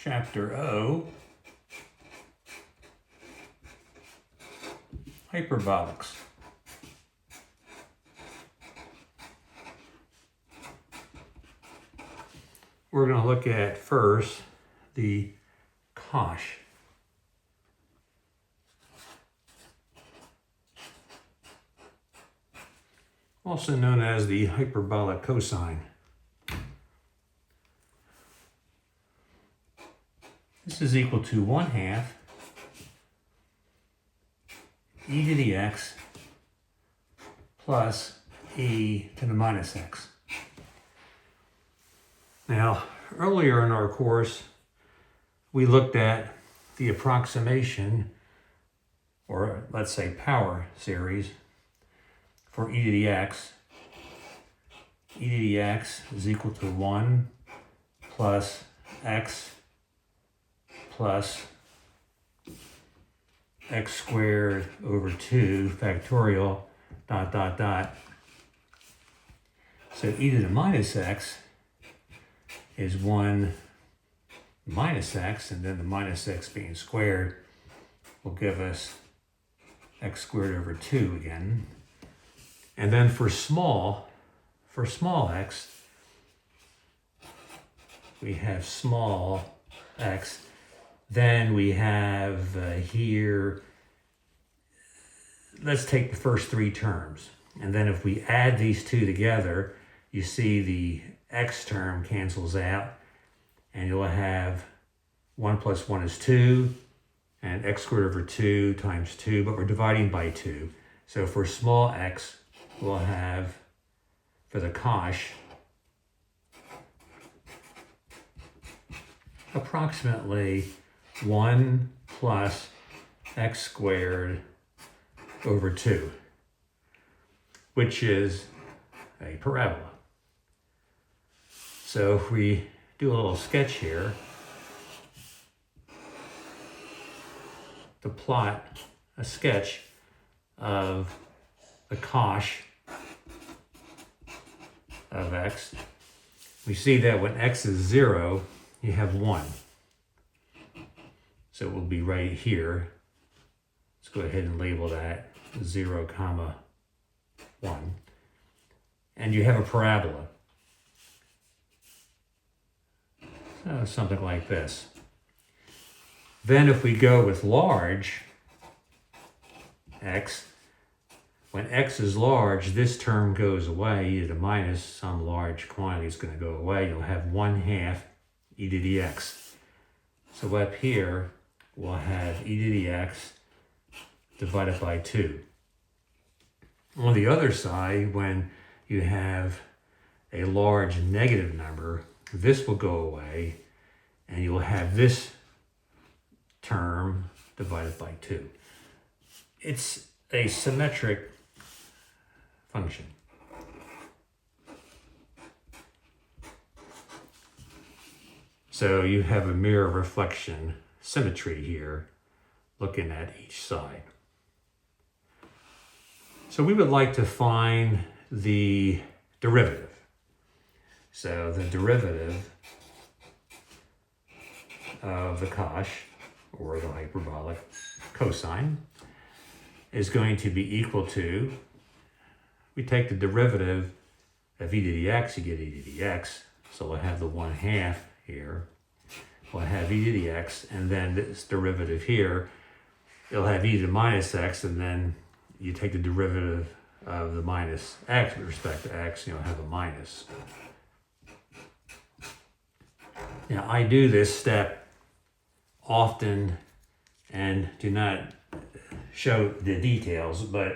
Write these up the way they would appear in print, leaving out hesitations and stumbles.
Chapter O, Hyperbolics. We're going to look at first the cosh. Also known as the hyperbolic cosine. This is equal to 1/2 e to the x plus e to the minus x. Now, earlier in our course, we looked at the approximation, or let's say power series, for e to the x. E to the x is equal to 1 plus x plus x squared over 2 factorial dot dot dot. So e to the minus x is 1 minus x, and then the minus x being squared will give us x squared over 2 again. And then for small x, we have small x. Then we have here, let's take the first 3 terms. And then if we add these two together, you see the x term cancels out, and you'll have 1 plus 1 is 2, and x squared over 2 times 2, but we're dividing by 2. So for small x, we'll have, for the cosh, approximately 1 plus x squared over 2, which is a parabola. So if we do a little sketch here to plot a sketch of the cosh of x, we see that when x is 0, you have 1. So it will be right here. Let's go ahead and label that 0, 1. And you have a parabola. So something like this. Then if we go with large x, when x is large, this term goes away. E to the minus some large quantity is going to go away. You'll have 1/2 e to the x. So up here, we'll have e to the x divided by 2. On the other side, when you have a large negative number, this will go away, and you'll have this term divided by 2. It's a symmetric function. So you have a mirror reflection symmetry here, looking at each side. So we would like to find the derivative. So the derivative of the cosh, or the hyperbolic cosine, is going to be equal to, we take the derivative of e to the x, you get e to the x, so we'll have the 1/2 here. We'll have e to the x, and then this derivative here, it'll have e to the minus x, and then you take the derivative of the minus x with respect to x, you'll have a minus. Now, I do this step often and do not show the details, but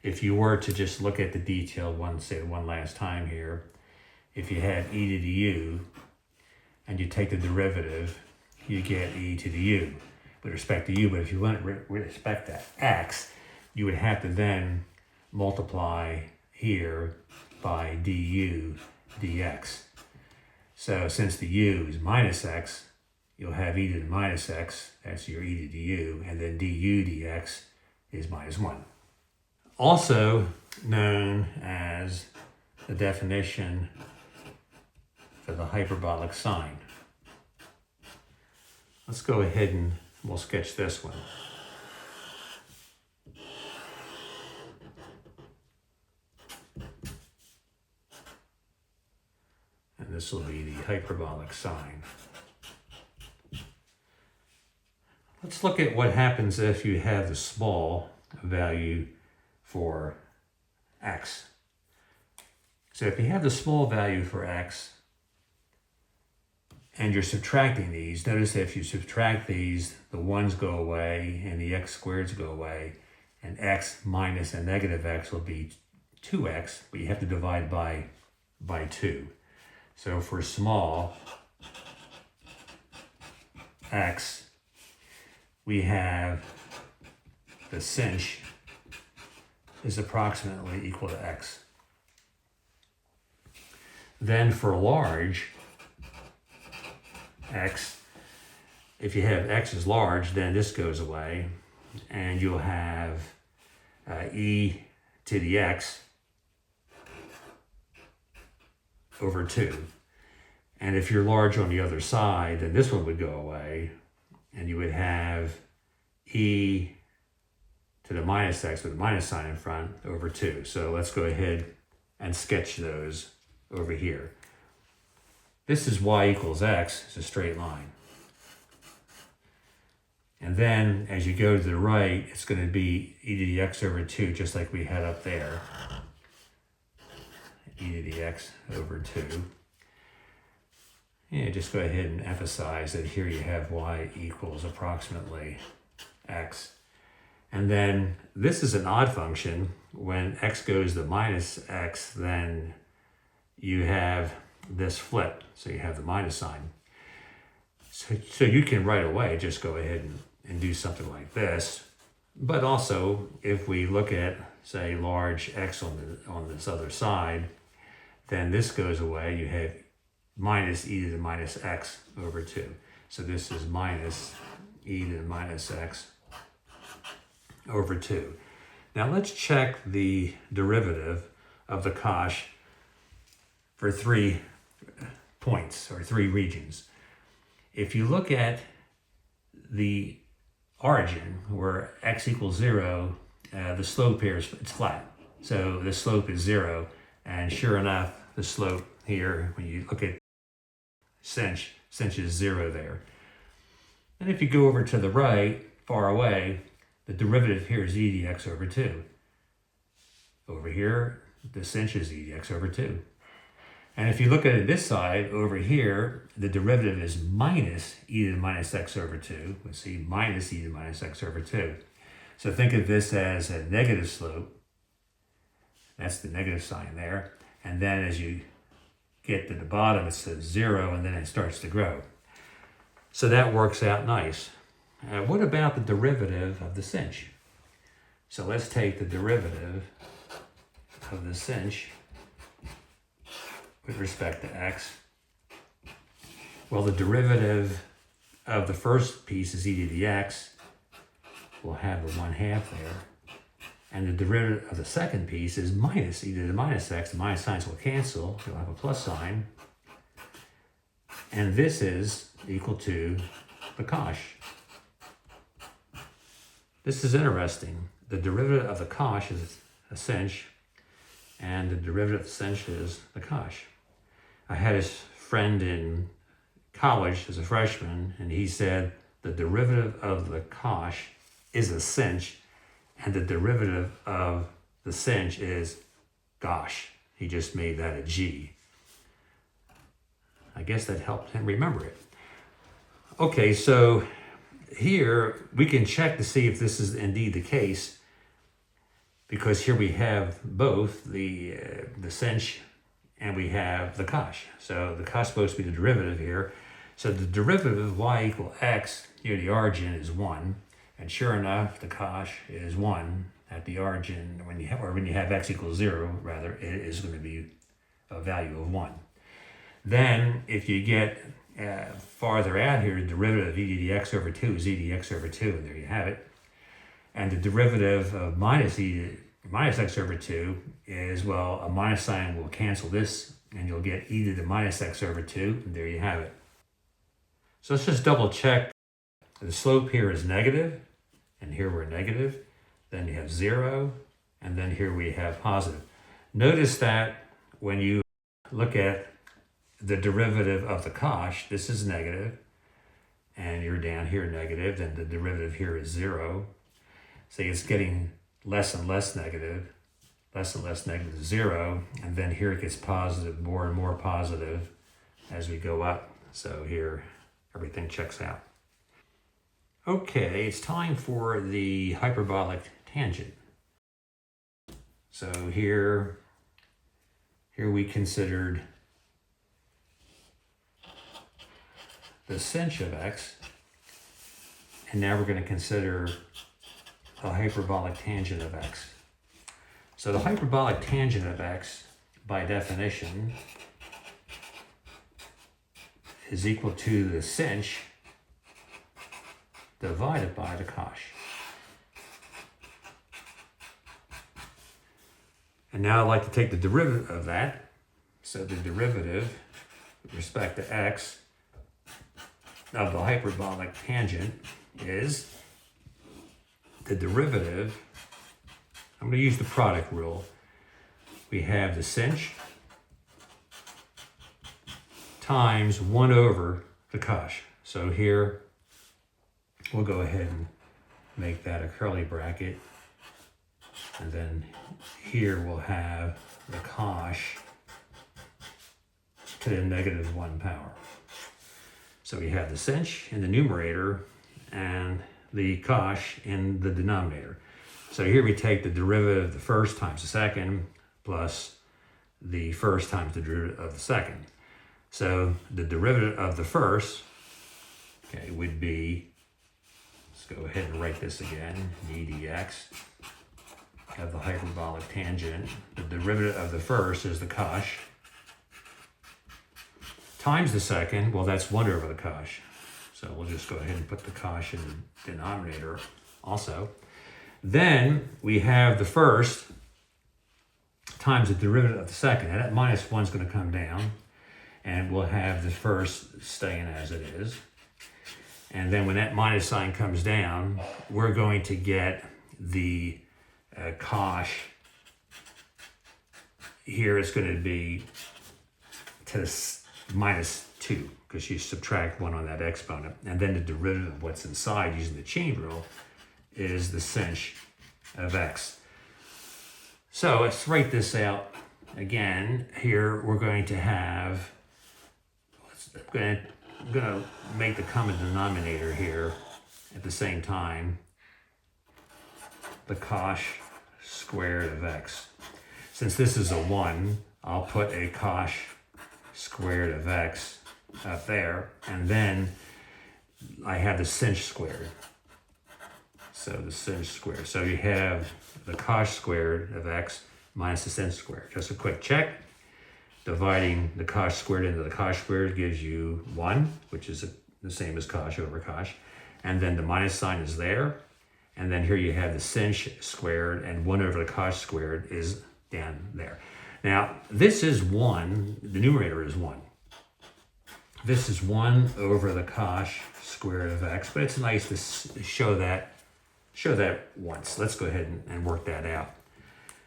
if you were to just look at the detail one last time here, if you had e to the u and you take the derivative, you get e to the u with respect to u. But if you went with respect to x, you would have to then multiply here by du dx. So since the u is minus x, you'll have e to the minus x, that's your e to the u, and then du dx is minus 1. Also known as the definition for the hyperbolic sine. Let's go ahead and we'll sketch this one. And this will be the hyperbolic sine. Let's look at what happens if you have the small value for x. So if you have the small value for x and you're subtracting these, notice that if you subtract these, the 1's go away and the x squareds go away, and x minus a negative x will be 2x, but you have to divide by 2. So for small x, we have the sinh is approximately equal to x. Then for large x, if you have x is large, then this goes away, and you'll have e to the x over 2. And if you're large on the other side, then this one would go away, and you would have e to the minus x with a minus sign in front over 2. So let's go ahead and sketch those over here. This is y equals x, it's a straight line. And then as you go to the right, it's going to be e to the x over 2, just like we had up there. E to the x over 2. Yeah, just go ahead and emphasize that here you have y equals approximately x. And then this is an odd function. When x goes to minus x, then you have this flip. So you have the minus sign. So you can right away just go ahead and do something like this. But also, if we look at, say, large x on this other side, then this goes away. You have minus e to the minus x over 2. So this is minus e to the minus x over 2. Now let's check the derivative of the cosh for 3 points or 3 regions. If you look at the origin where x equals 0, the slope here is it's flat. So the slope is 0, and sure enough, the slope here, when you look at sinh is 0 there. And if you go over to the right, far away, the derivative here is e dx over 2. Over here, the sinh is e dx over 2. And if you look at it this side, over here, the derivative is minus e to the minus x over 2. Let's see, minus e to the minus x over 2. So think of this as a negative slope. That's the negative sign there. And then as you get to the bottom, it says 0, and then it starts to grow. So that works out nice. What about the derivative of the sinh? So let's take the derivative of the sinh with respect to x. Well, the derivative of the first piece is e to the x. We'll have the 1/2 there. And the derivative of the second piece is minus e to the minus x. The minus signs will cancel. You'll have a plus sign. And this is equal to the cosh. This is interesting. The derivative of the cosh is a sinh, and the derivative of the sinh is the cosh. I had a friend in college as a freshman, and he said the derivative of the cosh is a sinh, and the derivative of the sinh is gosh. He just made that a G. I guess that helped him remember it. Okay, so here we can check to see if this is indeed the case, because here we have both the sinh and we have the cosh. So the cosh is supposed to be the derivative here. So the derivative of y equal x, here the origin is 1. And sure enough, the cosh is 1 at the origin. When you have x equals 0, rather, it is going to be a value of 1. Then if you get farther out here, the derivative of e to the x over 2 is e to the x over 2, and there you have it. And the derivative of minus e to minus x over 2 is, well, a minus sign will cancel this, and you'll get e to the minus x over 2, and there you have it. So let's just double check The slope here is negative, and here we're negative. Then you have 0, and then here we have positive. Notice that when you look at the derivative of the cosh, this is negative, and you're down here negative, then the derivative here is 0. So it's getting less and less negative, 0, and then here it gets positive, more and more positive as we go up. So here, everything checks out. Okay, it's time for the hyperbolic tangent. So here we considered the sinh of x, and now we're going to consider a hyperbolic tangent of x. So the hyperbolic tangent of x, by definition, is equal to the sinh divided by the cosh. And now I'd like to take the derivative of that. So the derivative with respect to x of the hyperbolic tangent is the derivative. I'm going to use the product rule. We have the sinh times 1 over the cosh. So here we'll go ahead and make that a curly bracket. And then here we'll have the cosh to the -1 power. So we have the sinh in the numerator and the cosh in the denominator. So here we take the derivative of the first times the second plus the first times the derivative of the second. So the derivative of the first, okay, would be, let's go ahead and write this again, d dx of the hyperbolic tangent. The derivative of the first is the cosh times the second, well, that's 1 over the cosh. So we'll just go ahead and put the cosh in the denominator also. Then we have the first times the derivative of the second. And that -1 is going to come down, and we'll have the first staying as it is. And then when that minus sign comes down, we're going to get the cosh. Here it's going to be to the -2, because you subtract 1 on that exponent. And then the derivative of what's inside using the chain rule is the sinh of x. So let's write this out again. Here we're going to have, I'm going to make the common denominator here at the same time, the cosh squared of x. Since this is a 1, I'll put a cosh squared of x up there, and then I have the sinh squared. So the sinh squared. So you have the cosh squared of x minus the sinh squared. Just a quick check. Dividing the cosh squared into the cosh squared gives you 1, which is the same as cosh over cosh. And then the minus sign is there. And then here you have the sinh squared, and 1 over the cosh squared is down there. Now, this is 1, the numerator is 1. This is 1 over the cosh squared of x, but it's nice to show that once. Let's go ahead and work that out.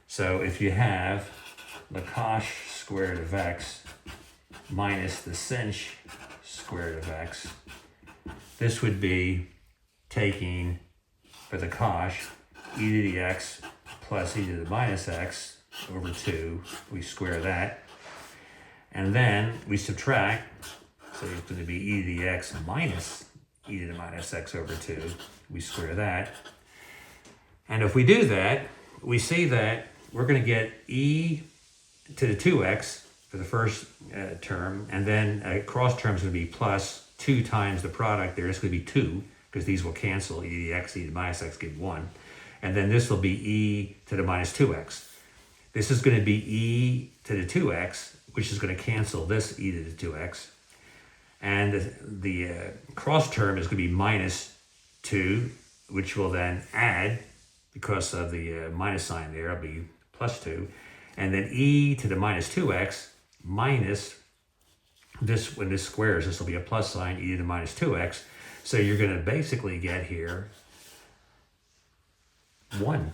So if you have the cosh squared of x minus the sinh squared of x, this would be taking, for the cosh, e to the x plus e to the minus x over 2. We square that. And then we subtract, so it's going to be e to the x minus e to the minus x over 2. We square that. And if we do that, we see that we're going to get e to the 2x for the first term, and then a cross term is going to be plus 2 times the product there. It's going to be 2, because these will cancel. E to the x, e to the minus x give 1. And then this will be e to the minus 2x. This is going to be e to the 2x, which is going to cancel this e to the 2x. And the cross term is going to be minus 2, which will then add, because of the minus sign there, it'll be plus 2. And then e to the minus 2x minus this, when this squares, this will be a plus sign, e to the minus 2x. So you're going to basically get here 1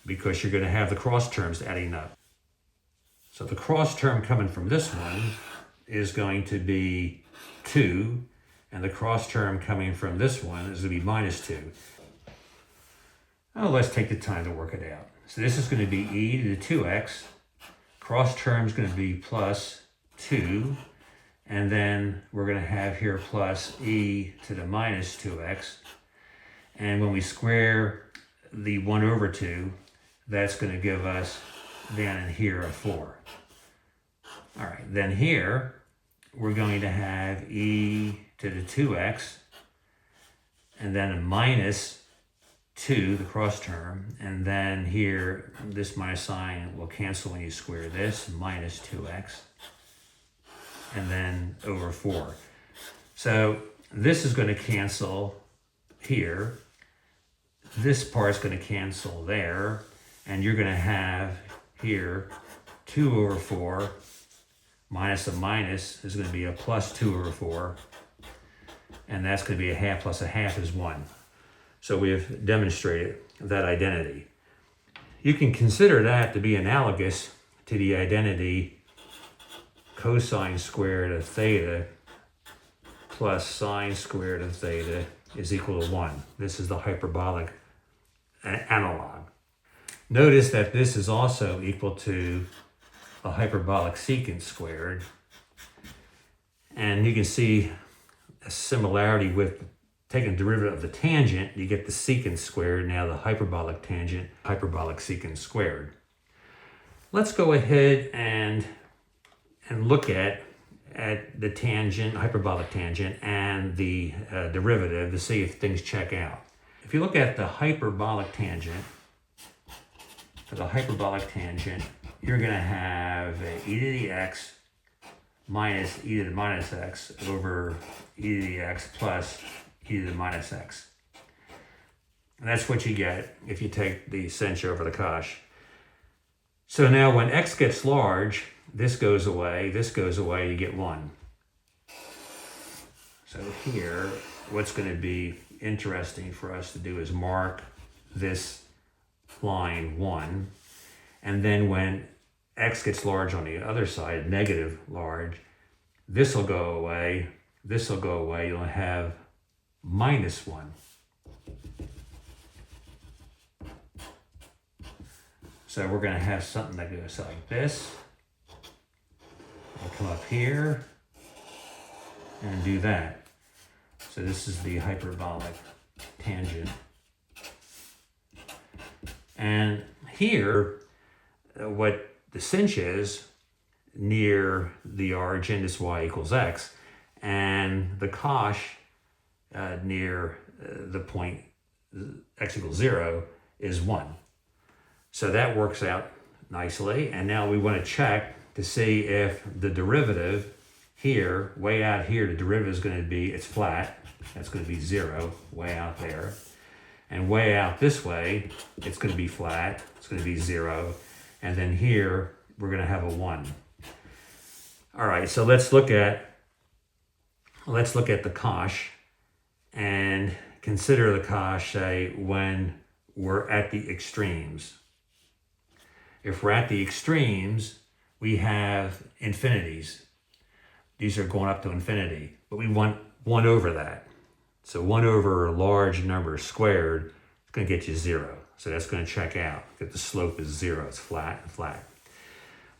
because you're going to have the cross terms adding up. So the cross term coming from this one is going to be 2, and the cross term coming from this one is going to be minus 2. Now let's take the time to work it out. So this is going to be e to the 2x. Cross term is going to be plus 2. And then we're going to have here plus e to the minus 2x. And when we square the 1 over 2, that's going to give us down in here a 4. All right, then here we're going to have e to the 2x, and then a minus 2, the cross term, and then here this minus sign will cancel when you square this, minus 2x. And then over 4. So this is going to cancel here. This part's going to cancel there. And you're going to have here 2 over 4 minus a minus is going to be a plus 2 over 4. And that's going to be a half plus a half is 1. So we have demonstrated that identity. You can consider that to be analogous to the identity cosine squared of theta plus sine squared of theta is equal to 1. This is the hyperbolic analog. Notice that this is also equal to a hyperbolic secant squared. And you can see a similarity with taking the derivative of the tangent, you get the secant squared. Now the hyperbolic tangent, hyperbolic secant squared. Let's go ahead and look at the tangent, hyperbolic tangent, and the derivative to see if things check out. If you look at the hyperbolic tangent, for the hyperbolic tangent, you're going to have e to the x minus e to the minus x over e to the x plus e to the minus x. And that's what you get if you take the sinh over the cosh. So now when x gets large, this goes away, you get 1. So here, what's going to be interesting for us to do is mark this line 1. And then when x gets large on the other side, negative large, this will go away, you'll have minus 1. So we're going to have something that goes like this. I'll come up here and do that. So this is the hyperbolic tangent. And here, what the sinh is near the origin is y equals x, and the cosh near the point x equals 0 is 1. So that works out nicely. And now we want to check to see if the derivative here, way out here, the derivative is going to be, it's flat. That's going to be 0, way out there. And way out this way, it's going to be flat. It's going to be 0. And then here, we're going to have a 1. All right, so let's look at the cosh and consider the cosh, say, when we're at the extremes. If we're at the extremes, we have infinities. These are going up to infinity, but we want 1 over that. So 1 over a large number squared is going to get you 0. So that's going to check out, that the slope is 0. It's flat and flat.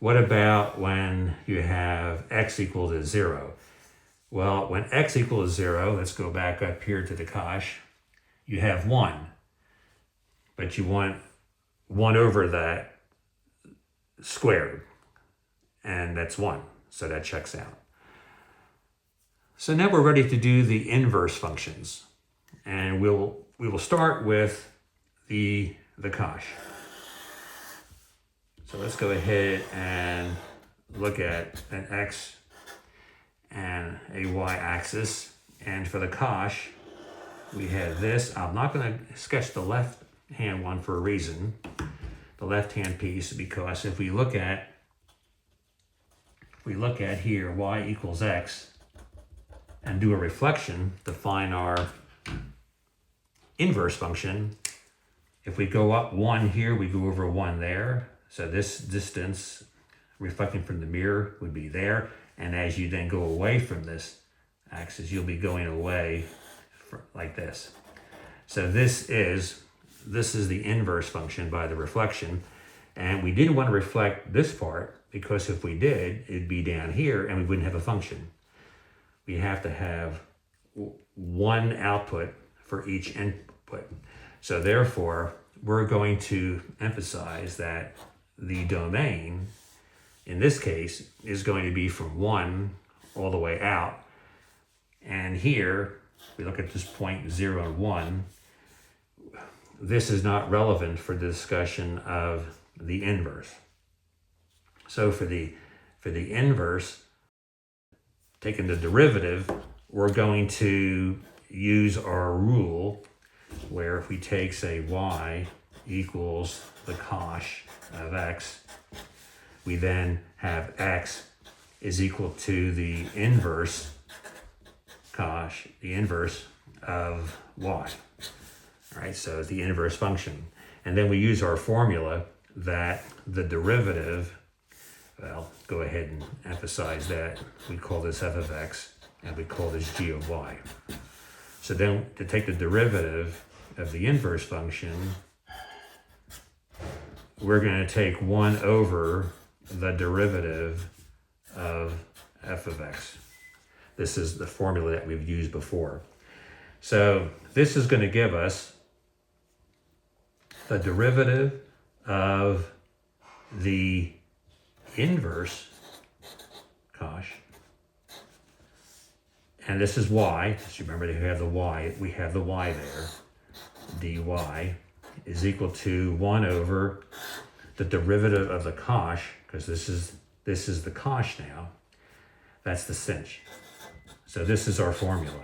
What about when you have x equal to 0? Well, when x equals 0, let's go back up here to the cosh, you have 1. But you want 1 over that squared, and that's 1. So that checks out. So now we're ready to do the inverse functions. And we will start with the cosh. So let's go ahead and look at an x and a y axis. And for the cosh, we have this. I'm not going to sketch the left hand one for a reason, the left hand piece, because if we look at here y equals x and do a reflection to find our inverse function, if we go up 1 here, we go over 1 there. So this distance reflecting from the mirror would be there. And as you then go away from this axis, you'll be going away like this. So this is the inverse function by the reflection. And we didn't want to reflect this part because if we did, it'd be down here and we wouldn't have a function. We have to have one output for each input. So therefore, we're going to emphasize that the domain, in this case, is going to be from 1 all the way out. And here, we look at this point 0 and 1. This is not relevant for the discussion of the inverse. So for the inverse, taking the derivative, we're going to use our rule where if we take, say, y equals the cosh of x, we then have x is equal to the inverse cosh, the inverse of y. All right, so the inverse function. And then we use our formula that the derivative, well, go ahead and emphasize that. We call this f of x and we call this g of y. So then to take the derivative of the inverse function, we're going to take 1 over the derivative of f of x. This is the formula that we've used before. So this is going to give us the derivative of the inverse cosh. And this is y. So remember we have the y there. dy is equal to 1 over the derivative of the cosh, because this is the cosh now. That's the sinh. So this is our formula.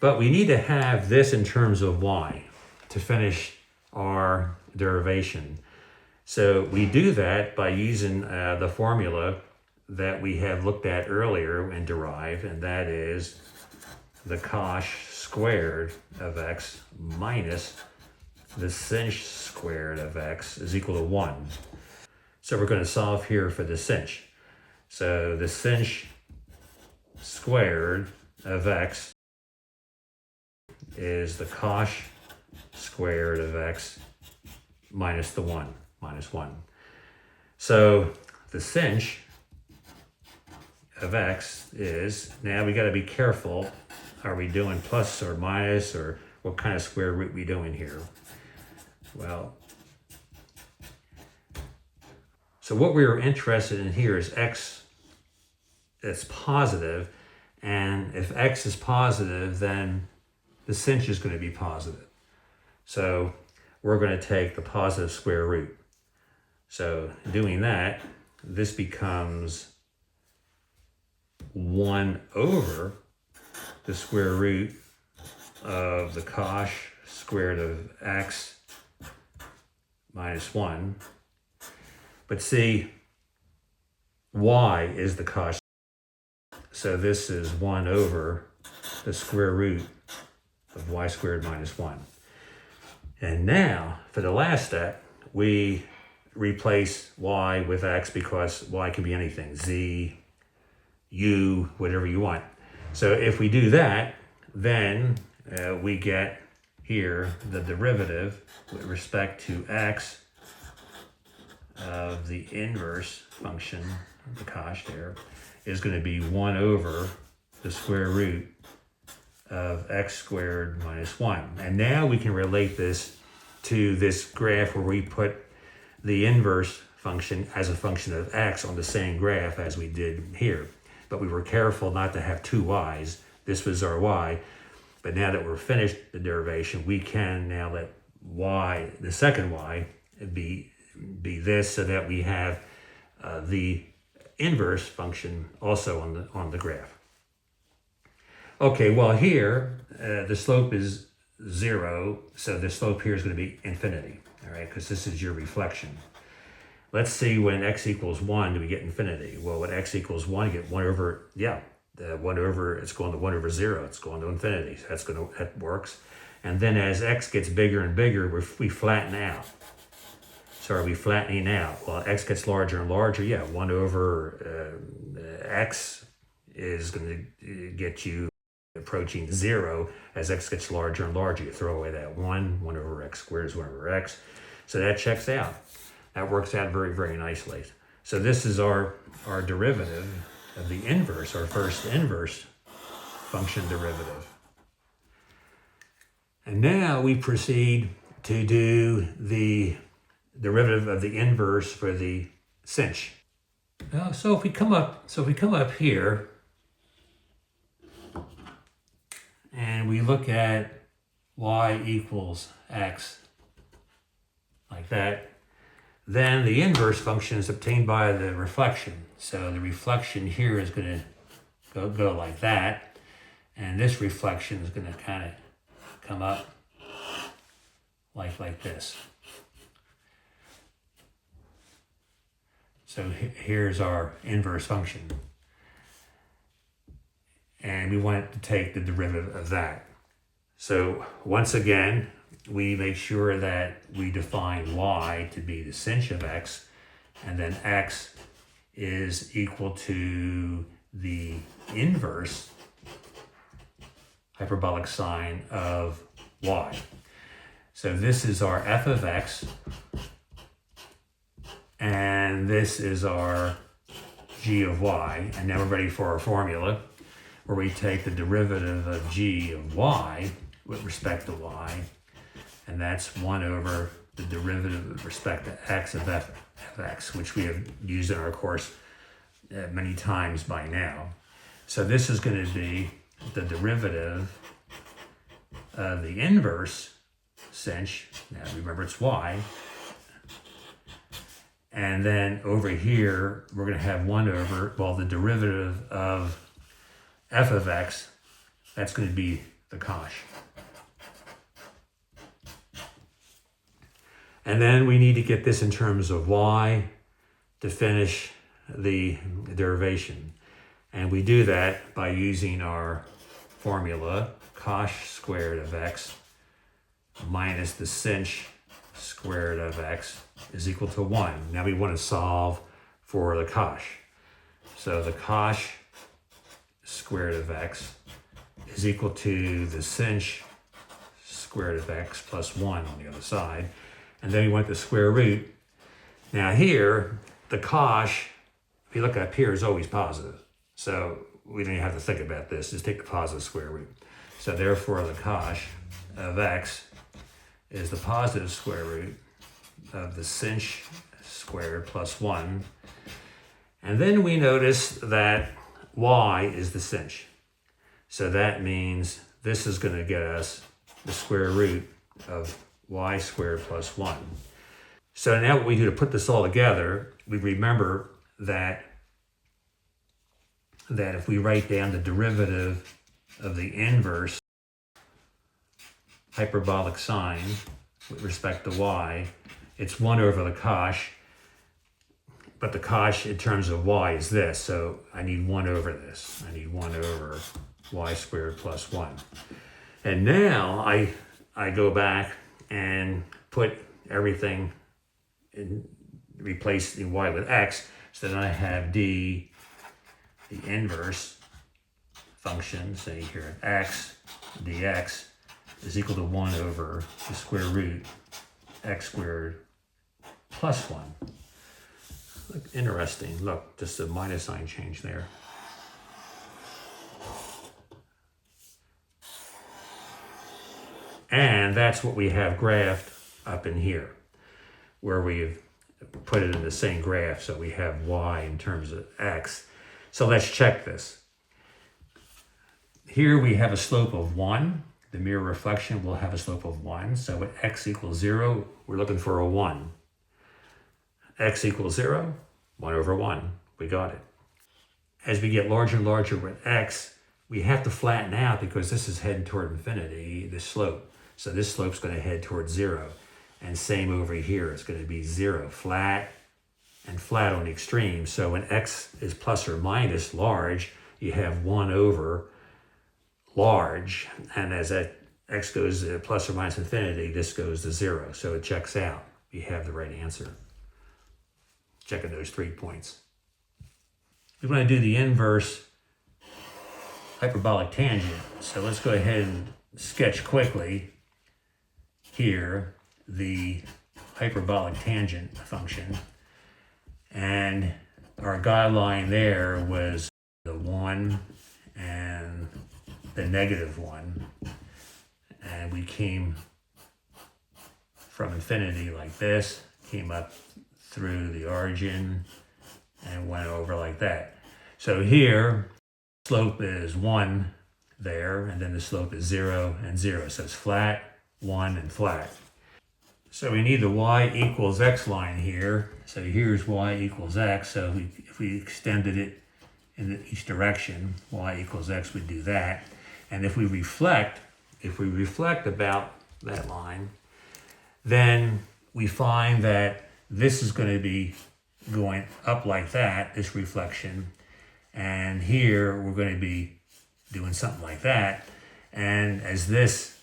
But we need to have this in terms of y to finish our derivation. So we do that by using the formula that we have looked at earlier and derived, and that is the cosh squared of x minus the sinh squared of x is equal to 1. So we're going to solve here for the sinh. So the sinh squared of x is the cosh squared of x minus the 1, minus 1. So the sinh of x is, now we got to be careful. Are we doing plus or minus, or what kind of square root we doing here? Well, so what we are interested in here is x that's positive, and if x is positive, then the sinh is going to be positive. So we're going to take the positive square root. So doing that, this becomes 1 over the square root of the cosh squared of x minus 1. But see, y is the cosh. So this is 1 over the square root of y squared minus 1. And now, for the last step, we replace y with x because y can be anything, z, u, whatever you want. So if we do that, then we get here the derivative with respect to x of the inverse function, the cosh there, is going to be 1 over the square root of x squared minus 1. And now we can relate this to this graph where we put the inverse function as a function of x on the same graph as we did here. But we were careful not to have two y's. This was our y. But now that we're finished the derivation, we can now let y, the second y, be this, so that we have the inverse function also on the graph. Okay, well here, the slope is 0, so the slope here is going to be infinity, all right, because this is your reflection. Let's see when x equals 1, do we get infinity? Well, when x equals 1, you get 1 over, it's going to 1 over 0, it's going to infinity, so that works. And then as x gets bigger and bigger, we flatten out. So are we flattening out? Well, x gets larger and larger. Yeah, 1 over x is going to get you approaching 0. As x gets larger and larger, you throw away that 1. 1 over x squared is 1 over x. So that checks out. That works out very, very nicely. So this is our derivative of the inverse, our first inverse function derivative. And now we proceed to do the derivative of the inverse for the sinh. So if we come up here and we look at y equals x like that, then the inverse function is obtained by the reflection. So the reflection here is going to go like that, and this reflection is going to kind of come up like this. So here's our inverse function. And we want to take the derivative of that. So once again, we make sure that we define y to be the sinh of x, and then x is equal to the inverse hyperbolic sine of y. So this is our f of x, and this is our g of y. And now we're ready for our formula, where we take the derivative of g of y with respect to y, and that's 1 over the derivative with respect to x of f of x, which we have used in our course many times by now. So this is going to be the derivative of the inverse sinh. Now remember, it's y. And then over here, we're going to have 1 over, well, the derivative of f of x, that's going to be the cosh. And then we need to get this in terms of y to finish the derivation. And we do that by using our formula, cosh squared of x minus the sinh squared of x is equal to 1. Now we want to solve for the cosh. So the cosh squared of x is equal to the sinh squared of x plus 1 on the other side. And then we want the square root. Now here, the cosh, if you look up here, is always positive. So we don't even have to think about this. Just take the positive square root. So therefore, the cosh of x is the positive square root of the sinh squared plus 1. And then we notice that y is the sinh. So that means this is going to get us the square root of y squared plus 1. So now what we do to put this all together, we remember that if we write down the derivative of the inverse hyperbolic sine with respect to y, it's 1 over the cosh, but the cosh in terms of y is this, so I need 1 over this. I need 1 over y squared plus 1. And now I go back and put everything in, replace the y with x, so then I have d, the inverse function, say here x dx is equal to 1 over the square root x squared plus 1. Look, interesting. Look, just a minus sign change there. And that's what we have graphed up in here, where we've put it in the same graph. So we have y in terms of x. So let's check this. Here we have a slope of 1. The mirror reflection will have a slope of 1. So at x equals 0, we're looking for a 1. X equals 0, 1 over 1. We got it. As we get larger and larger with x, we have to flatten out because this is heading toward infinity, this slope. So this slope's going to head towards 0. And same over here, it's going to be 0, flat and flat on the extreme. So when x is plus or minus large, you have 1 over large. And as x goes plus or minus infinity, this goes to 0. So it checks out. You have the right answer. Checking those 3 points. We want to do the inverse hyperbolic tangent. So let's go ahead and sketch quickly here the hyperbolic tangent function. And our guideline there was the 1 and the -1. And we came from infinity like this, came up through the origin and went over like that. So here, slope is 1 there, and then the slope is 0 and 0. So it's flat, 1, and flat. So we need the y equals x line here. So here's y equals x. So if we extended it in each direction, y equals x would do that. And if we reflect about that line, then we find that this is going to be going up like that, this reflection. And here we're going to be doing something like that. And as this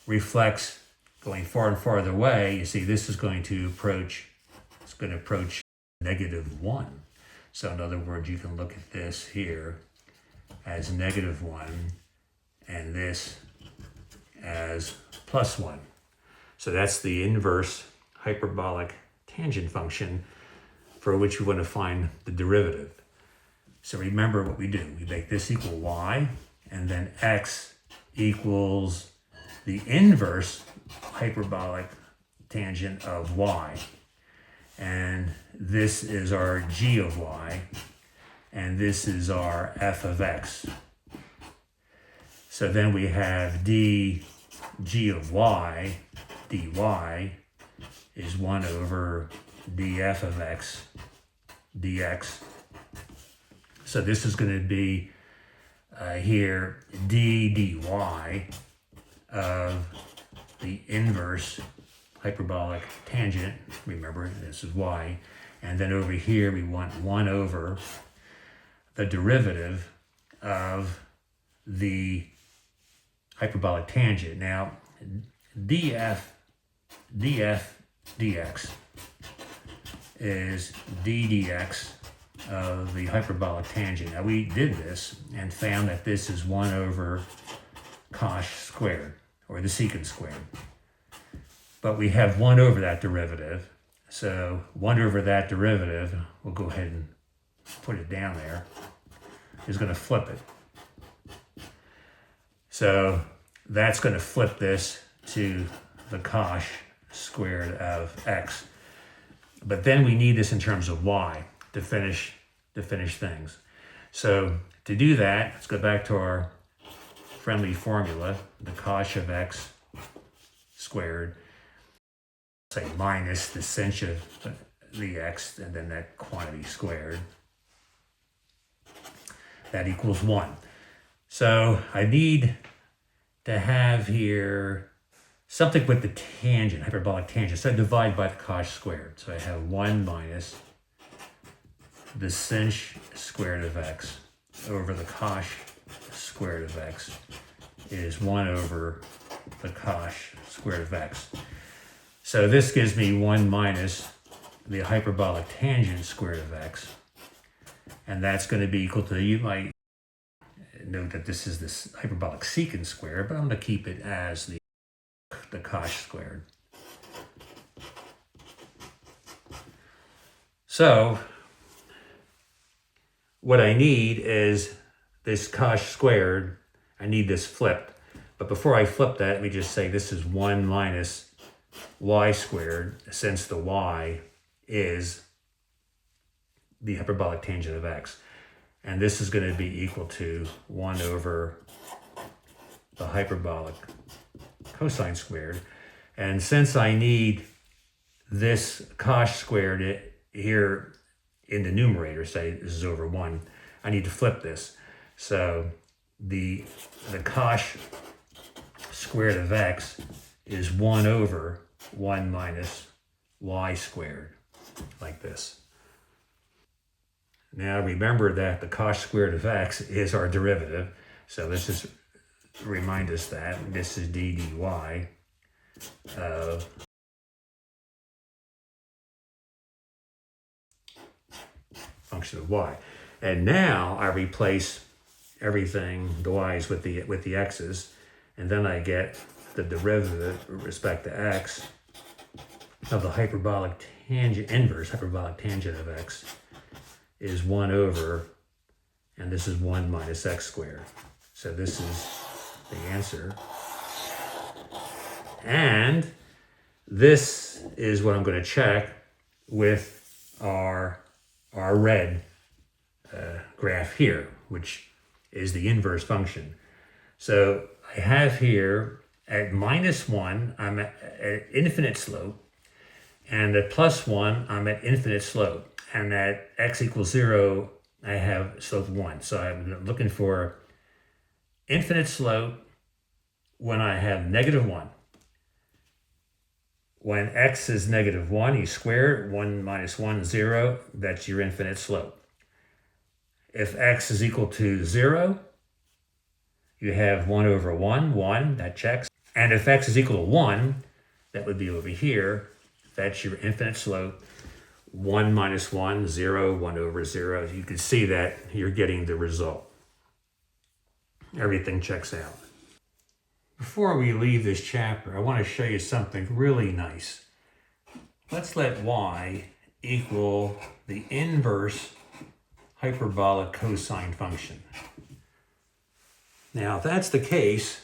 reflects going far and farther away, you see this is going to approach, it's going to approach -1. So in other words, you can look at this here as -1 and this as +1. So that's the inverse hyperbolic tangent function for which we want to find the derivative. So remember what we do. We make this equal y, and then x equals the inverse hyperbolic tangent of y. And this is our g of y, and this is our f of x. So then we have dg of y, dy, is 1 over df of x dx. So this is going to be here d dy of the inverse hyperbolic tangent. Remember, this is y. And then over here we want 1 over the derivative of the hyperbolic tangent. Now, df dx is d dx of the hyperbolic tangent. Now we did this and found that this is 1 over cosh squared, or the secant squared. But we have 1 over that derivative. So 1 over that derivative, we'll go ahead and put it down there, is going to flip it. So that's going to flip this to the cosh squared of x. But then we need this in terms of y to finish things. So to do that, let's go back to our friendly formula, the cosh of x squared, say minus the sinh of the x, and then that quantity squared. That equals 1. So I need to have here something with the tangent, hyperbolic tangent. So I divide by the cosh squared. So I have 1 minus the sinh squared of x over the cosh squared of x is 1 over the cosh squared of x. So this gives me 1 minus the hyperbolic tangent squared of x. And that's going to be equal to, you might note that this is this hyperbolic secant squared, but I'm going to keep it as the cosh squared. So what I need is this cosh squared. I need this flipped. But before I flip that, let me just say this is 1 minus y squared, since the y is the hyperbolic tangent of x. And this is going to be equal to 1 over the hyperbolic cosine squared. And since I need this cosh squared here in the numerator, say this is over 1, I need to flip this. So the cosh squared of x is 1 over 1 minus y squared, like this. Now remember that the cosh squared of x is our derivative. So let's just remind us that this is d dy of function of y. And now I replace everything, the y's with the x's, and then I get the derivative with respect to x of the hyperbolic tangent, inverse hyperbolic tangent of x is 1 over, and this is 1 minus x squared. So this is the answer. And this is what I'm going to check with our red graph here, which is the inverse function. So I have here at -1, I'm at infinite slope, and at +1, I'm at infinite slope. And at x equals 0, I have slope 1. So I'm looking for infinite slope when I have -1. When x is -1, you square it, 1 minus 1 is 0, that's your infinite slope. If x is equal to 0, you have 1 over 1, that checks. And if x is equal to 1, that would be over here, that's your infinite slope. 1 minus 1, 0, 1 over 0. You can see that you're getting the result. Everything checks out. Before we leave this chapter, I want to show you something really nice. Let's let y equal the inverse hyperbolic cosine function. Now, if that's the case,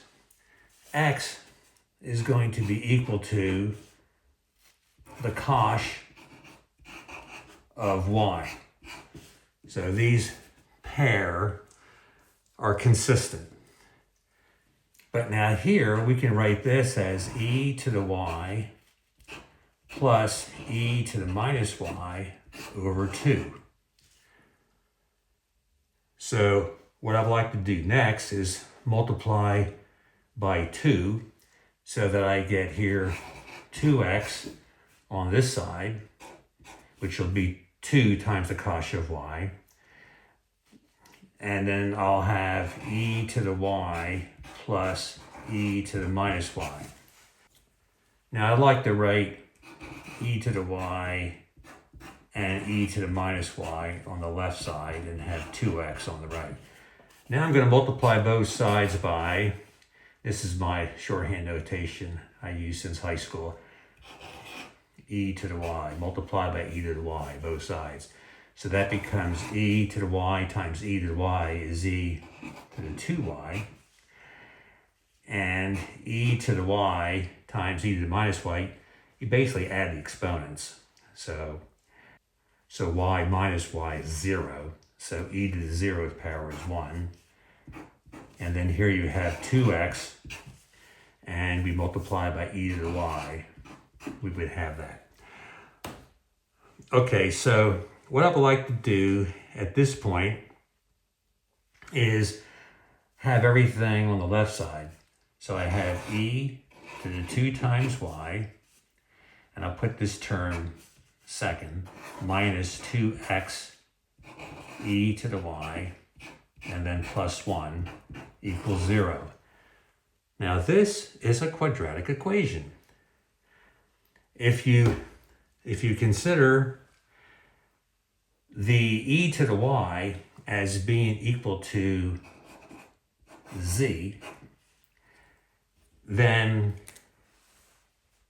x is going to be equal to the cosh of y. So these pair are consistent. But now here we can write this as e to the y plus e to the minus y over 2. So what I'd like to do next is multiply by 2 so that I get here 2x on this side, which will be 2 times the cosh of y. And then I'll have e to the y plus e to the minus y. Now I'd like to write e to the y and e to the minus y on the left side and have 2x on the right. Now I'm going to multiply both sides by, this is my shorthand notation I use since high school, e to the y, multiply by e to the y, both sides. So that becomes e to the y times e to the y is e to the 2y. And e to the y times e to the minus y, you basically add the exponents. So y minus y is 0. So e to the 0th power is 1. And then here you have 2x, and we multiply by e to the y. We would have that. Okay, so what I would like to do at this point is have everything on the left side. So I have e to the 2 times y, and I'll put this term second, minus 2x e to the y, and then plus 1 equals 0. Now this is a quadratic equation. If you consider the e to the y as being equal to z, then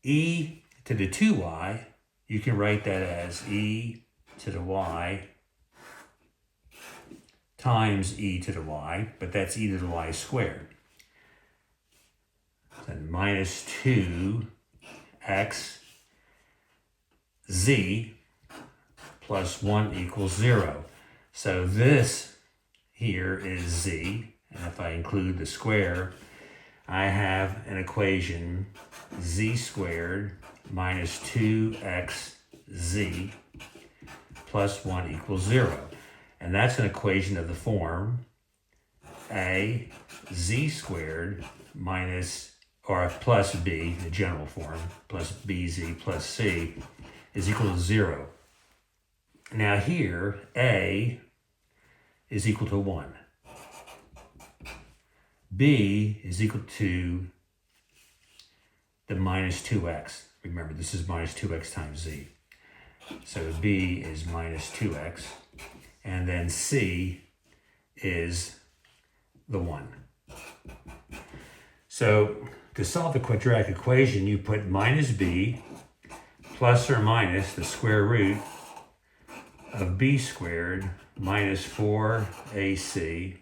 e to the 2y, you can write that as e to the y times e to the y, but that's e to the y squared. Then minus 2x z plus 1 equals 0. So this here is z, and if I include the square, I have an equation z squared minus 2xz plus 1 equals 0. And that's an equation of the form a z squared minus, or plus b, the general form, plus bz plus c is equal to 0. Now here, a is equal to 1. b is equal to the minus 2x. Remember, this is minus 2x times z. So b is minus 2x, and then c is the 1. So to solve the quadratic equation, you put minus b plus or minus the square root of b squared minus 4ac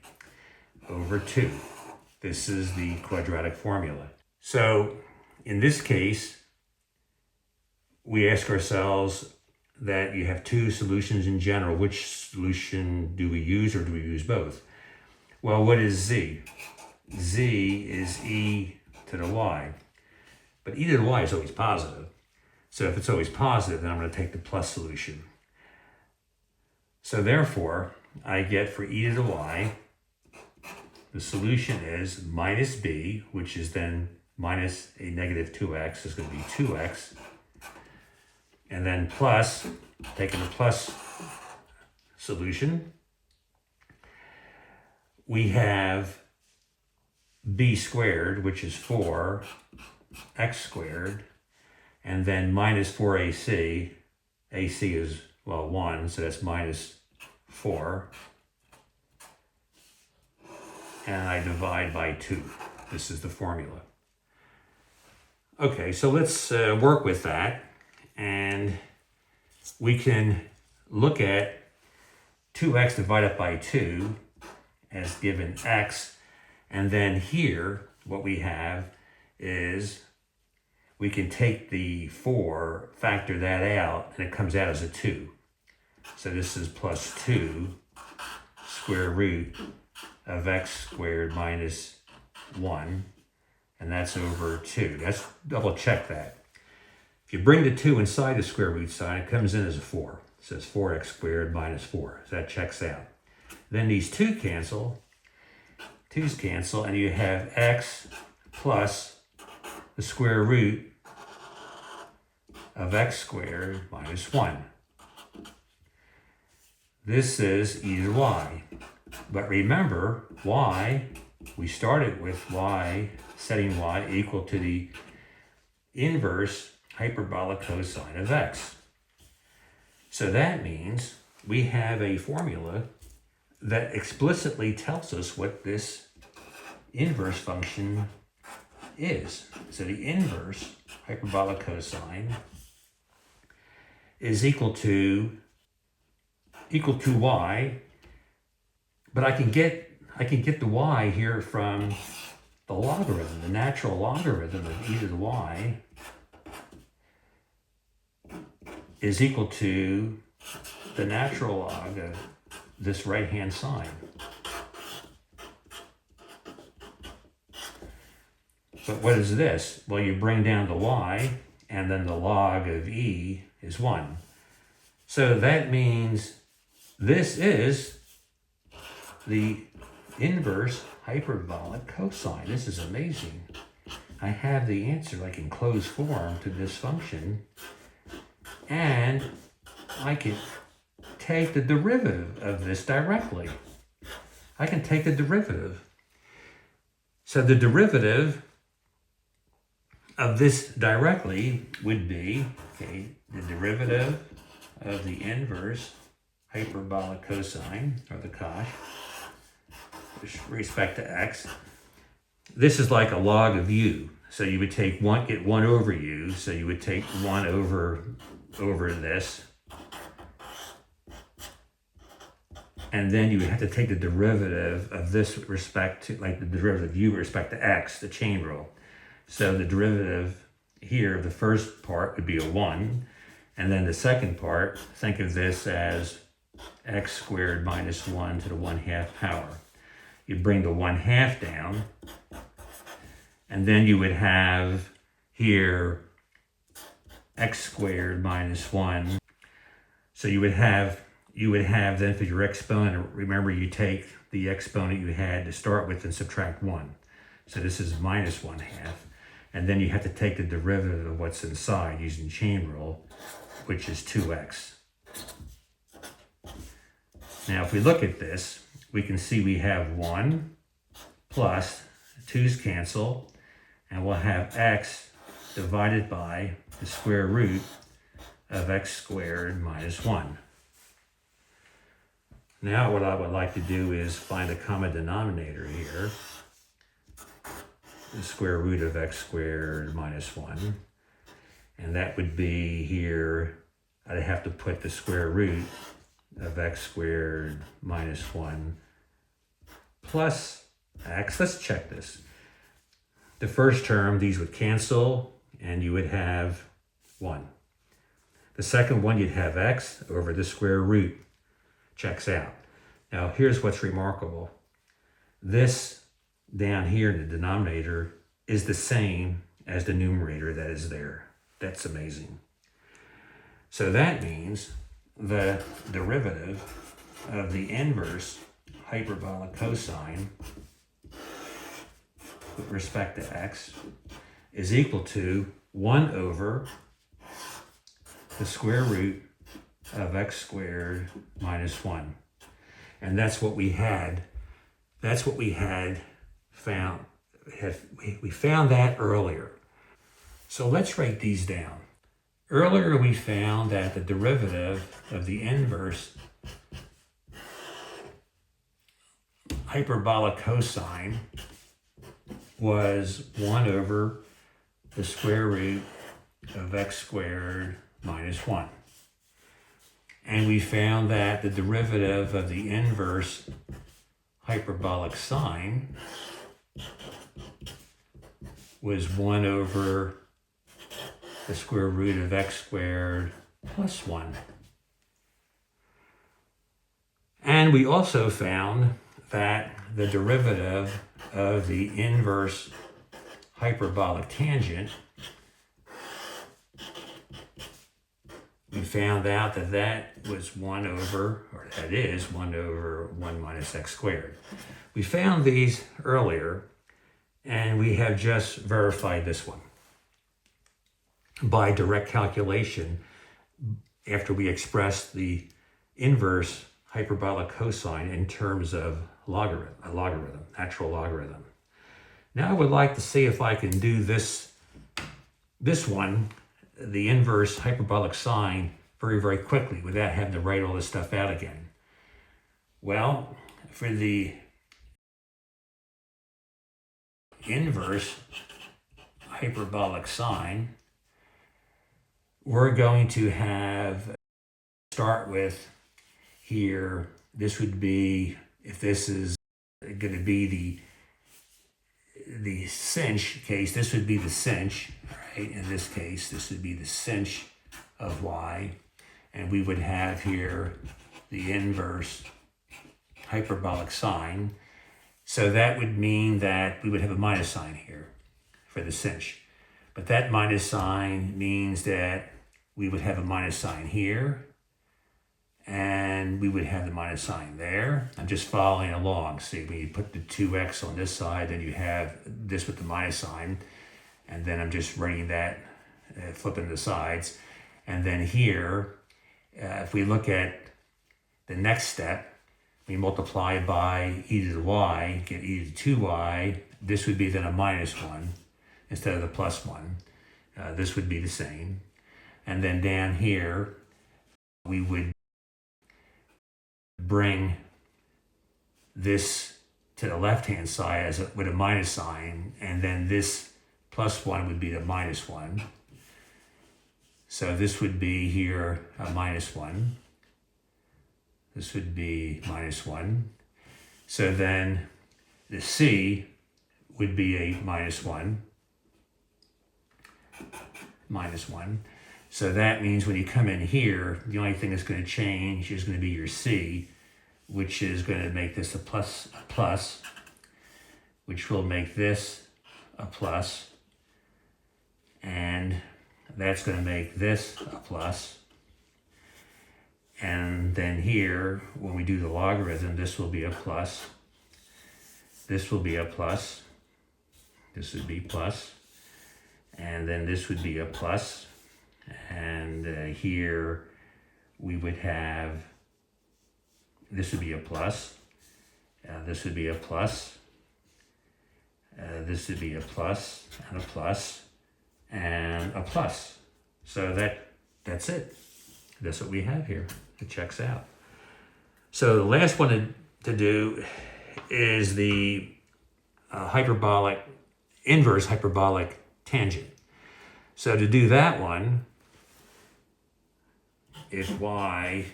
over 2. This is the quadratic formula. So in this case, we ask ourselves that you have two solutions in general. Which solution do we use, or do we use both? Well, what is z? Z is e to the y. But e to the y is always positive. So if it's always positive, then I'm going to take the plus solution. So therefore, I get for e to the y, the solution is minus b, which is then minus a negative 2x, is going to be 2x. And then plus, taking the plus solution, we have b squared, which is 4x squared, and then minus 4ac. ac is, well, 1, so that's minus 4. And I divide by 2. This is the formula. Okay, so let's work with that. And we can look at 2x divided by 2 as given x. And then here, what we have is we can take the 4, factor that out, and it comes out as a 2. So this is plus 2 square root of x squared minus 1. And that's over 2. Let's double check that. If you bring the 2 inside the square root sign, it comes in as a 4. It says 4x squared minus 4. So that checks out. Then these 2 cancel. 2's cancel, and you have x plus the square root of x squared minus 1. This is e to the y. But remember, y, we started with y, setting y equal to the inverse hyperbolic cosine of x. So that means we have a formula that explicitly tells us what this inverse function is. So the inverse hyperbolic cosine is equal to y, but I can get the y here from the logarithm, the natural logarithm of e to the y is equal to the natural log of this right-hand side. But what is this? Well, you bring down the y, and then the log of e is 1. So that means this is the inverse hyperbolic cosine. This is amazing. I have the answer like in closed form to this function, and I can take the derivative of this directly. I can take the derivative. So the derivative of this directly would be, okay, the derivative of the inverse hyperbolic cosine, or the cosh, with respect to x. This is like a log of u. So you would take one, get 1 over u, so you would take 1 over this. And then you would have to take the derivative of this with respect to, like the derivative of u with respect to x, the chain rule. So the derivative here, the first part would be a 1. And then the second part, think of this as x squared minus 1 to the 1/2 power. You bring the 1/2 down, and then you would have here x squared minus 1. So you would have then for your exponent, remember you take the exponent you had to start with and subtract 1. So this is minus 1/2. And then you have to take the derivative of what's inside using chain rule, which is 2x. Now if we look at this, we can see we have 1 plus 2's cancel, and we'll have x divided by the square root of x squared minus 1. Now what I would like to do is find a common denominator here. The square root of x squared minus 1. And that would be here, I'd have to put the square root of x squared minus 1 plus x. Let's check this. The first term, these would cancel, and you would have 1. The second one, you'd have x over the square root. Checks out. Now, here's what's remarkable. This down here in the denominator is the same as the numerator that is there. That's amazing. So that means the derivative of the inverse hyperbolic cosine with respect to x is equal to 1 over the square root of x squared minus 1. And that's what we had. That's what we had found. We found that earlier. So let's write these down. Earlier we found that the derivative of the inverse hyperbolic cosine was 1 over the square root of x squared minus 1. And we found that the derivative of the inverse hyperbolic sine was 1 over the square root of x squared plus 1. And we also found that the derivative of the inverse hyperbolic tangent, we found out that that was 1 over, or that is 1 over 1 minus x squared. We found these earlier, and we have just verified this one by direct calculation after we expressed the inverse hyperbolic cosine in terms of logarithm, natural logarithm. Now I would like to see if I can do this one, the inverse hyperbolic sine, very, very quickly without having to write all this stuff out again. Well, for the inverse hyperbolic sine, we're going to start with here, this would be, if this is going to be the sinh case, this would be the sinh, right? In this case, this would be the sinh of y, and we would have here the inverse hyperbolic sine. So that would mean that we would have a minus sign here for the sinh. But that minus sign means that we would have a minus sign here, and we would have the minus sign there. I'm just following along. See, when you put the 2x on this side, then you have this with the minus sign, and then I'm just writing that, flipping the sides. And then here, if we look at the next step, we multiply by e to the y, get e to 2y. This would be then a minus 1 instead of the plus 1. This would be the same. And then down here, we would bring this to the left-hand side with a minus sign, and then this plus 1 would be the minus 1. So this would be here a minus 1. This would be minus 1. So then the c would be a minus 1. Minus 1. So that means when you come in here, the only thing that's going to change is going to be your c, which is going to make this a plus, which will make this a plus, and that's going to make this a plus. And then here, when we do the logarithm, this will be a plus, this will be a plus, this would be plus, and then this would be a plus, and here we would have, this would be a plus, this would be a plus, This would be a plus and a plus and a plus. So that's it. That's what we have here. It checks out. So the last one to do is the inverse hyperbolic tangent. So to do that one, if y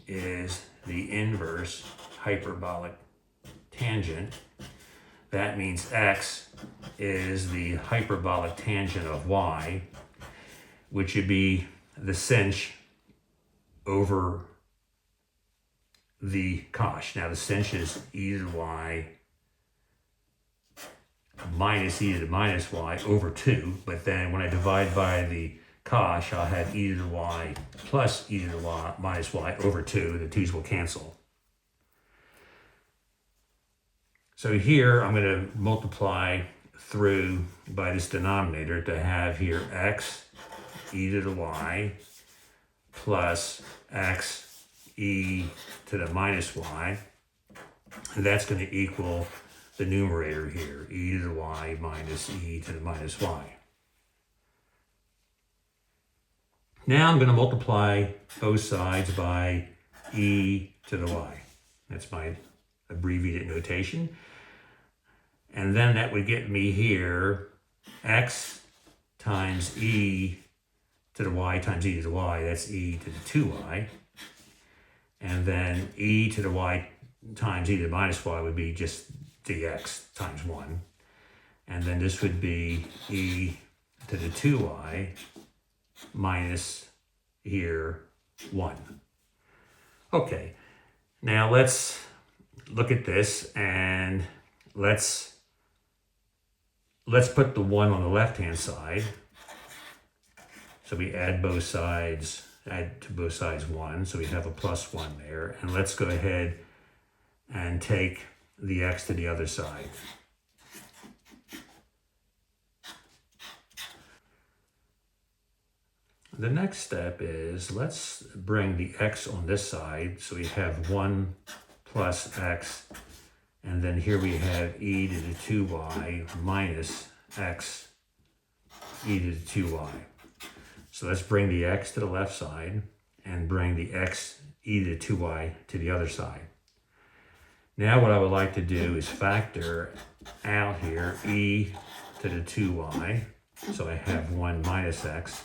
is the inverse hyperbolic tangent, that means x is the hyperbolic tangent of y, which would be the sinh over the cosh. Now the sinh is e to the y minus e to the minus y over 2, but then when I divide by the cosh, I'll have e to the y plus e to the y minus y over 2. The 2's will cancel. So here I'm going to multiply through by this denominator to have here x e to the y plus x e to the minus y. And that's going to equal the numerator here, e to the y minus e to the minus y. Now I'm going to multiply both sides by e to the y. That's my abbreviated notation. And then that would get me here x times e to the y times e to the y. That's e to the 2y. And then e to the y times e to the minus y would be just dx times 1. And then this would be e to the 2y minus here 1. Okay, now let's look at this and let's put the 1 on the left-hand side. So we add to both sides 1, so we have a plus 1 there. And let's go ahead and take the x to the other side. The next step is let's bring the x on this side. So we have 1 plus x, and then here we have e to the 2y minus x e to the 2y. So let's bring the x to the left side and bring the x e to the 2y to the other side. Now what I would like to do is factor out here e to the 2y. So I have 1 minus x.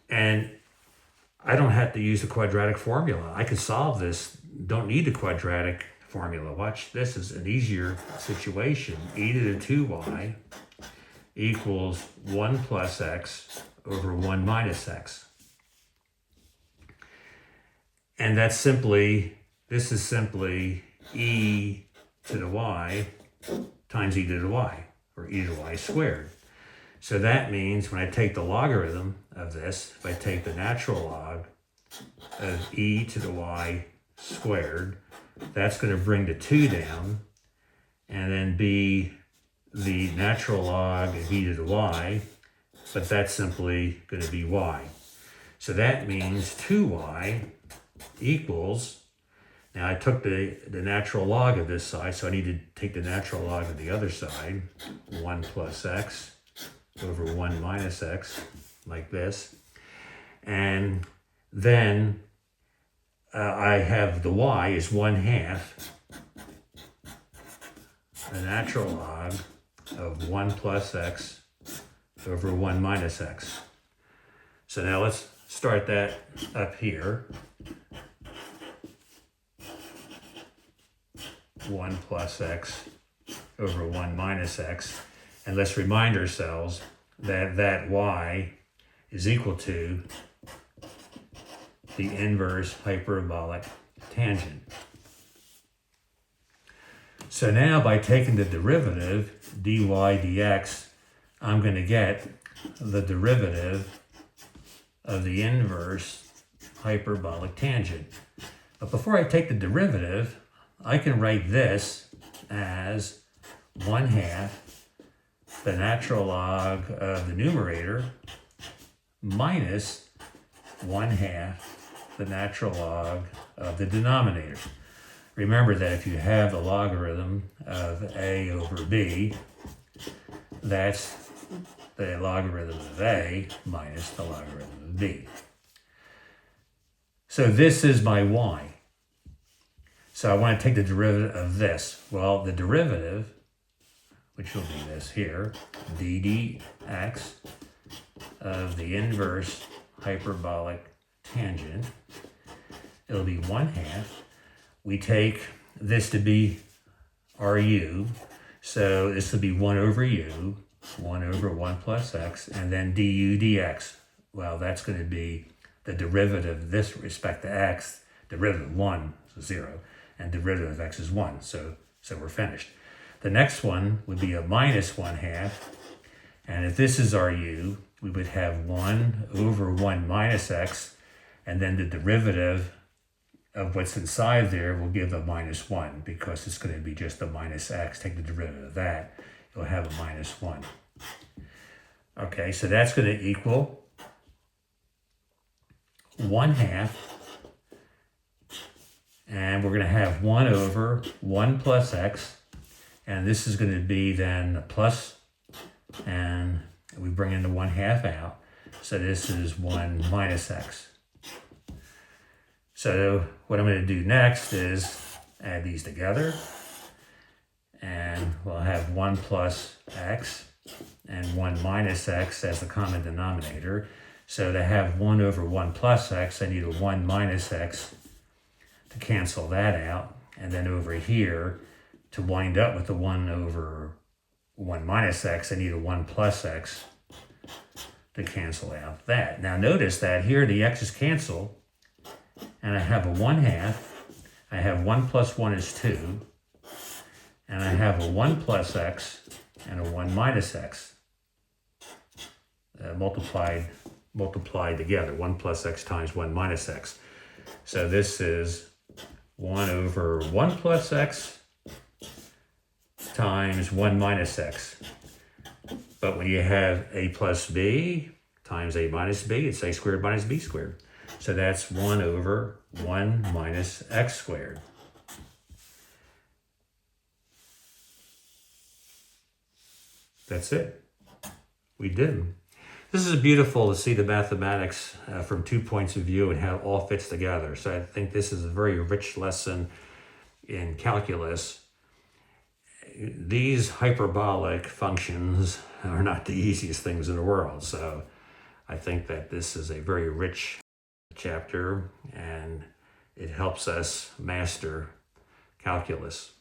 And I don't have to use the quadratic formula. I can solve this, don't need the quadratic formula. Watch, this is an easier situation. E to the 2y equals 1 plus x over 1 minus x. And that's simply, this is simply e to the y times e to the y, or e to the y squared. So that means when I take the logarithm of this, if I take the natural log of e to the y squared, that's going to bring the 2 down, and then be the natural log of e to the y, but that's simply going to be y. So that means 2y equals, now I took the natural log of this side, so I need to take the natural log of the other side, 1 plus x over 1 minus x, like this. And then I have the y is 1/2 the natural log of 1 plus x over 1 minus x. So now let's start that up here. 1 plus x over 1 minus x. And let's remind ourselves that that y is equal to the inverse hyperbolic tangent. So now by taking the derivative, dy dx, I'm going to get the derivative of the inverse hyperbolic tangent. But before I take the derivative, I can write this as 1/2 the natural log of the numerator minus 1/2 the natural log of the denominator. Remember that if you have the logarithm of a over b, That's the logarithm of A minus the logarithm of B. So this is my y. So I want to take the derivative of this. Well, the derivative, which will be this here, d dx of the inverse hyperbolic tangent, it'll be 1/2. We take this to be our u, so this will be 1 over u, 1 over 1 plus x, and then du dx. Well, that's going to be the derivative of this with respect to x. Derivative of 1 is 0, and derivative of x is 1, so we're finished. The next one would be a minus 1/2, and if this is our u, we would have 1 over 1 minus x, and then the derivative of what's inside there will give a minus 1, because it's going to be just a minus x. Take the derivative of that, you'll have a minus 1. Okay, so that's going to equal 1/2, and we're going to have 1 over 1 plus x, and this is going to be then a plus, and we bring in the 1/2 out, so this is 1 minus x. So what I'm going to do next is add these together, and we'll have 1 plus x and 1 minus x as the common denominator. So to have 1 over 1 plus x, I need a 1 minus x to cancel that out. And then over here, to wind up with the 1 over 1 minus x, I need a 1 plus x to cancel out that. Now notice that here the x's cancel, and I have a 1/2. I have 1 plus 1 is 2. And I have a 1 plus x and a 1 minus x multiplied together, 1 plus x times 1 minus x. So this is 1 over 1 plus x times 1 minus x. But when you have a plus b times a minus b, it's a squared minus b squared. So that's 1 over 1 minus x squared. That's it. We did them. This is beautiful to see the mathematics from 2 points of view and how it all fits together. So I think this is a very rich lesson in calculus. These hyperbolic functions are not the easiest things in the world. So I think that this is a very rich chapter, and it helps us master calculus.